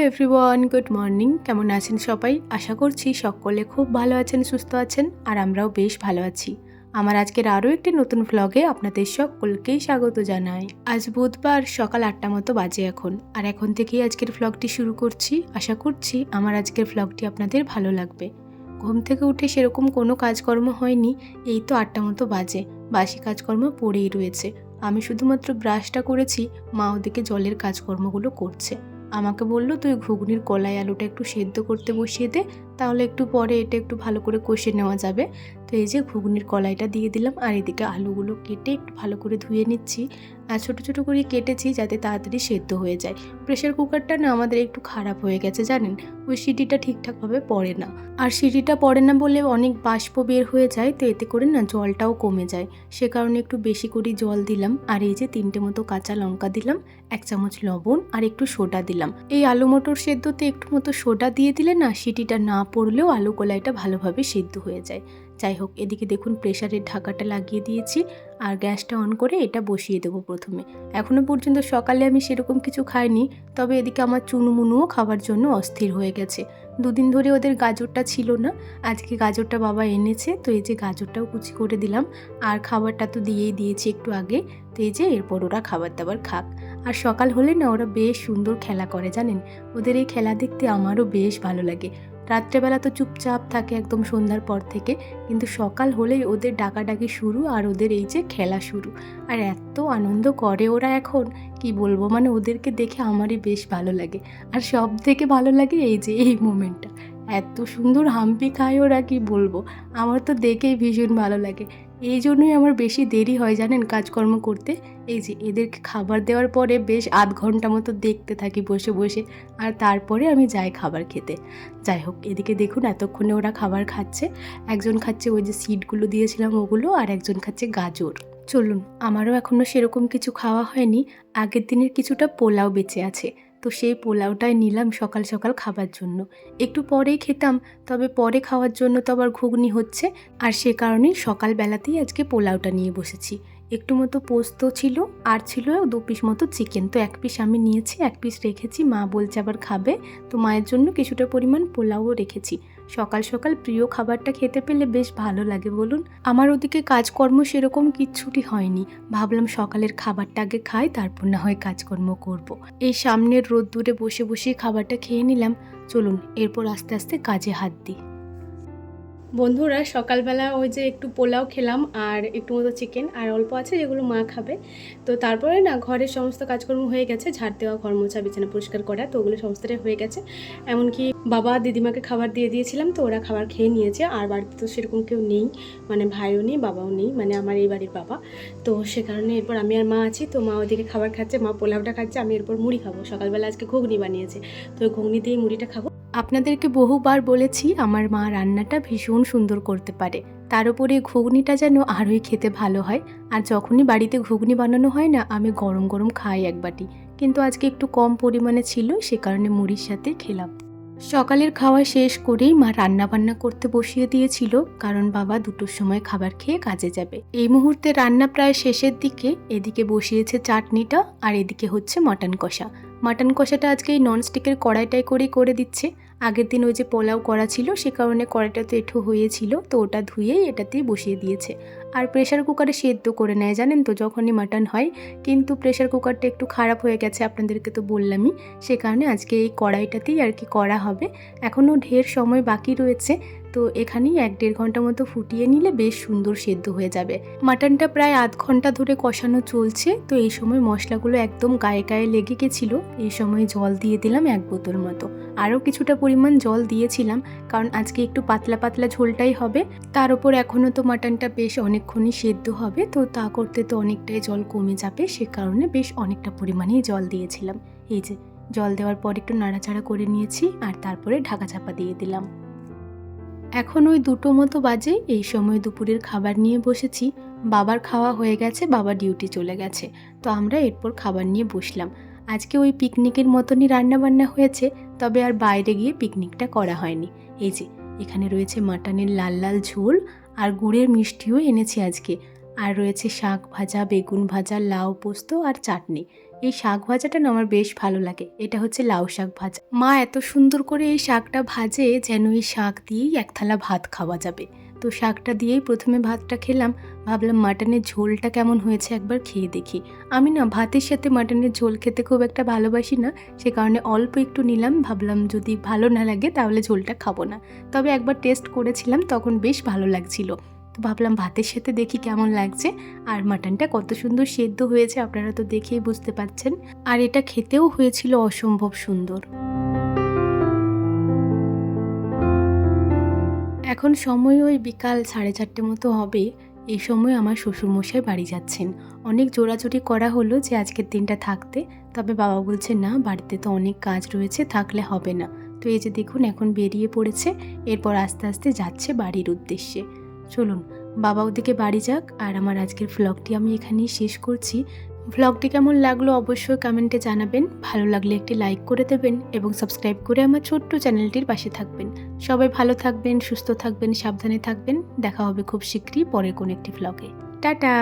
Everyone, good morning. কেমন আছেন সবাই? আশা করছি সকলে খুব ভালো আছেন, সুস্থ আছেন, আর আমরাও বেশ ভালো আছি। আমার আজকের আরও একটি নতুন ভ্লগে আপনাদের সকলকেই স্বাগত জানাই। আজ বুধবার সকাল 8টা মতো বাজে এখন, আর এখন থেকেই আজকের ভ্লগটি শুরু করছি। আশা করছি আমার আজকের ভ্লগটি আপনাদের ভালো লাগবে। ঘুম থেকে উঠে সেরকম কোনো কাজকর্ম হয়নি, এই তো 8টা মতো বাজে। বাসি কাজকর্ম পড়েই রয়েছে। আমি শুধুমাত্র ব্রাশটা করেছি, মা ওদিকে জলের কাজকর্মগুলো করছে। আমাকে বলল, তুই ঘুগনির কলাই আলুটা একটু সেদ্ধ করতে বসিয়ে দে, তাহলে একটু পরে এটা একটু ভালো করে কষে নেওয়া যাবে। তো এই যে ঘুগনির কলাইটা দিয়ে দিলাম, আর এদিকে আলুগুলো কেটে একটু ভালো করে ধুয়ে নিচ্ছি। আর ছোটো ছোটো করে কেটেছি যাতে তাড়াতাড়ি সেদ্ধ হয়ে যায়। প্রেশার কুকারটা না আমাদের একটু খারাপ হয়ে গেছে জানেন, ওই সিটিটা ঠিকঠাকভাবে পড়ে না। আর সিটিটা পড়ে না বলে অনেক বাষ্প বের হয়ে যায়, তো এতে করে না জলটাও কমে যায়। সে কারণে একটু বেশি করে জল দিলাম। আর এই যে 3টে মতো কাঁচা লঙ্কা দিলাম, 1 চামচ লবণ আর একটু সোডা দিলাম। এই আলু মটর সেদ্ধতে একটু মতো সোডা দিয়ে দিলে না সিটিটা না পড়লেও আলু কলাইটা ভালোভাবে সেদ্ধ হয়ে যায়। যাই হোক, এদিকে দেখুন প্রেশারের ঢাকাটা লাগিয়ে দিয়েছি, আর গ্যাসটা অন করে এটা বসিয়ে দেবো প্রথমে। এখনও পর্যন্ত সকালে আমি সেরকম কিছু খাইনি, তবে এদিকে আমার চুনুমুনুও খাবার জন্য অস্থির হয়ে গেছে। দুদিন ধরে ওদের গাজরটা ছিল না, আজকে গাজরটা বাবা এনেছে, তো এই যে গাজরটাও কুচি করে দিলাম। আর খাবারটা তো দিয়েই দিয়েছি একটু আগে, তো এই যে এরপর ওরা খাবার দাবার খাক। আর সকাল হলে না ওরা বেশ সুন্দর খেলা করে জানেন, ওদের এই খেলা দেখতে আমারও বেশ ভালো লাগে। রাত্রেবেলা তো চুপচাপ থাকে একদম সন্ধ্যার পর থেকে, কিন্তু সকাল হলেই ওদের ডাকাডাকি শুরু আর ওদের এই যে খেলা শুরু। আর এত আনন্দ করে ওরা এখন, কি বলবো, মানে ওদেরকে দেখে আমারই বেশ ভালো লাগে। আর সব থেকে ভালো লাগে এই যে এই মোমেন্টটা, এত সুন্দর হাম্পি খায় ওরা, কি বলবো, আমার তো দেখেই ভীষণ ভালো লাগে। এই জন্যই আমার বেশি দেরি হয় জানেন কাজকর্ম করতে। এই যে এদেরকে খাবার দেওয়ার পরে বেশ আধ ঘন্টা মতো দেখতে থাকি বসে বসে, আর তারপরে আমি যাই খাবার খেতে। যাই হোক, এদিকে দেখুন এতক্ষণে ওরা খাবার খাচ্ছে। একজন খাচ্ছে ওই যে সিডগুলো দিয়েছিলাম ওগুলো, আর একজন খাচ্ছে গাজর। চলুন, আমারও এখনও সেরকম কিছু খাওয়া হয়নি, আগের দিনের কিছুটা পোলাও বেঁচে আছে, তো সেই পোলাওটাই নিলাম সকাল সকাল খাবার জন্য। একটু পরেই খেতাম, তবে পরে খাওয়ার জন্য তো আবার ঘুগনি হচ্ছে, আর সে কারণেই সকালবেলাতেই আজকে পোলাওটা নিয়ে বসেছি। একটু মতো পোস্ত ছিল, আর ছিল 2 পিস মতো চিকেন, তো 1 পিস আমি নিয়েছি, 1 পিস রেখেছি, মা বলছে আবার খাবে, তো মায়ের জন্য কিছুটা পরিমাণ পোলাওও রেখেছি। সকাল সকাল প্রিয় খাবারটা খেতে পেলে বেশ ভালো লাগে বলুন। আমার ওদিকে কাজকর্ম সেরকম কিচ্ছুটি হয়নি, ভাবলাম সকালের খাবারটা আগে খাই, তারপর না হয় কাজকর্ম করব। এই সামনের রোদ্দুরে বসে বসে খাবারটা খেয়ে নিলাম। চলুন এরপর আস্তে আস্তে কাজে হাত দিই। বন্ধুরা, সকালবেলা ওই যে একটু পোলাও খেলাম, আর একটু মতো চিকেন, আর অল্প আছে যেগুলো মা খাবে। তো তারপরে না ঘরের সমস্ত কাজকর্ম হয়ে গেছে, ঝাড় দেওয়া, ঘর মোছা, বিছানা পরিষ্কার করা, তো ওগুলো সমস্তটাই হয়ে গেছে। এমনকি বাবা দিদিমাকে খাবার দিয়ে দিয়েছিলাম, তো ওরা খাবার খেয়ে নিয়েছে। আর বাড়িতে তো সেরকম কেউ নেই, মানে ভাইও নেই, বাবাও নেই, মানে আমার এই বাড়ির বাবা। তো সে কারণে এরপর আমি আর মা আছি, তো মা ওদিকে খাবার খাচ্ছে, মা পোলাওটা খাচ্ছে, আমি এরপর মুড়ি খাবো। সকালবেলা আজকে ঘুগনি বানিয়েছে, তো ওই ঘুগনি দিয়ে মুড়িটা খাবো। আপনাদেরকে বহুবার বলেছি আমার মা রান্নাটা ভীষণ সুন্দর করতে পারে, তার উপরে ঘুগনিটা যেন আরোই খেতে ভালো হয়। আর যখনই বাড়িতে ঘুগনি বানানো হয় না, আমি গরম গরম খাই এক বাটি, কিন্তু আজকে একটু কম পরিমাণে ছিল, সে কারণে মুড়ির সাথে খেলাম। সকালের খাওয়া শেষ করেই মা রান্না বান্না করতে বসিয়ে দিয়েছিল, কারণ বাবা 2টোর সময় খাবার খেয়ে কাজে যাবে। এই মুহূর্তে রান্না প্রায় শেষের দিকে, এদিকে বসিয়েছে চাটনিটা, আর এদিকে হচ্ছে মাটন কষা। মাটন কষাটা আজকে এই ননস্টিকের কড়াইটাই করেই করে দিচ্ছে। আগের দিন ওই যে পোলাও করা ছিল, সে কারণে কড়াইটা তো এঁঠো হয়েছিল, তো ওটা ধুয়েই এটাতেই বসিয়ে দিয়েছে। আর প্রেশার কুকারে সেদ্ধ করে নেয় জানেন তো যখনই মাটন হয়, কিন্তু প্রেশার কুকারটা একটু খারাপ হয়ে গেছে, আপনাদেরকে তো বললামই, সে কারণে আজকে এই কড়াইটাতেই আর কি করা হবে। এখনও ঢের সময় বাকি রয়েছে, তো এখানেই 1-1.5 ঘন্টা মতো ফুটিয়ে নিলে বেশ সুন্দর সেদ্ধ হয়ে যাবে। মাটনটা প্রায় আধ ঘন্টা ধরে কষানো চলছে, তো এই সময় মশলাগুলো একদম গায়ে গায়ে লেগে গেছিলো। এই সময় জল দিয়ে দিলাম 1 বোতল মতো, আরও কিছুটা পরিমাণ জল দিয়েছিলাম, কারণ আজকে একটু পাতলা পাতলা ঝোলটাই হবে। তার উপর এখনও তো মাটনটা বেশ অনেকক্ষণই সেদ্ধ হবে, তো তা করতে তো অনেকটাই জল কমে যাবে, সে কারণে বেশ অনেকটা পরিমাণেই জল দিয়েছিলাম। এই যে জল দেওয়ার পর একটু নাড়াচাড়া করে নিয়েছি, আর তারপরে ঢাকা চাপা দিয়ে দিলাম। এখন ওই 2টো মতো বাজে, এই সময় দুপুরের খাবার নিয়ে বসেছি। বাবার খাওয়া হয়ে গেছে, বাবা ডিউটি চলে গেছে, তো আমরা এরপর খাবার নিয়ে বসলাম। আজকে ওই পিকনিকের মতনই রান্নাবান্না হয়েছে, তবে আর বাইরে গিয়ে পিকনিকটা করা হয়নি। এই যে এখানে রয়েছে মাটনের লাল লাল ঝোল, আর গুড়ের মিষ্টিও এনেছি আজকে। আর রয়েছে শাক ভাজা, বেগুন ভাজা, লাউ পোস্ত আর চাটনি। এই শাক ভাজাটা না আমার বেশ ভালো লাগে। এটা হচ্ছে লাউ শাক ভাজা। মা এত সুন্দর করে এই শাকটা ভাজে যেন এই শাক দিয়েই এক থালা ভাত খাওয়া যাবে। তো শাকটা দিয়েই প্রথমে ভাতটা খেলাম, ভাবলাম মাটনের ঝোলটা কেমন হয়েছে একবার খেয়ে দেখি। আমি না ভাতের সাথে মাটনের ঝোল খেতে খুব একটা ভালোবাসি না, সে কারণে অল্প একটু নিলাম, ভাবলাম যদি ভালো না লাগে তাহলে ঝোলটা খাবো না। তবে একবার টেস্ট করেছিলাম, তখন বেশ ভালো লাগছিল। তো ভাবলাম ভাতের সাথে দেখি কেমন লাগছে। আর মাটনটা কত সুন্দর সেদ্ধ হয়েছে আপনারা তো দেখেই বুঝতে পারছেন। আর এটা খেতেও হয়েছিল অসম্ভব সুন্দর। এখন সময় ওই বিকাল 4:30 মতো হবে। এই সময় আমার শ্বশুরমশাই বাড়ি যাচ্ছেন। অনেক জোরাজুরি করা হলো যে আজকের দিনটা থাকতে, তবে বাবা বলছে না, বাড়িতে তো অনেক কাজ রয়েছে, থাকলে হবে না। তো এই যে দেখুন এখন বেরিয়ে পড়েছে, এরপর আস্তে আস্তে যাচ্ছে বাড়ির উদ্দেশ্যে। চলুন বাবা ওদিকে বাড়ি যাক, আর আমার আজকের ভ্লগটি আমি এখানেই শেষ করছি। ভ্লগটি কেমন লাগলো অবশ্যই কমেন্টে জানাবেন। ভালো লাগলে একটি লাইক করে দেবেন এবং সাবস্ক্রাইব করে আমার ছোট্ট চ্যানেলটির পাশে থাকবেন। সবাই ভালো থাকবেন, সুস্থ থাকবেন, সাবধানে থাকবেন। দেখা হবে খুব শীঘ্রই পরের কোনো একটি ভ্লগে। টাটা।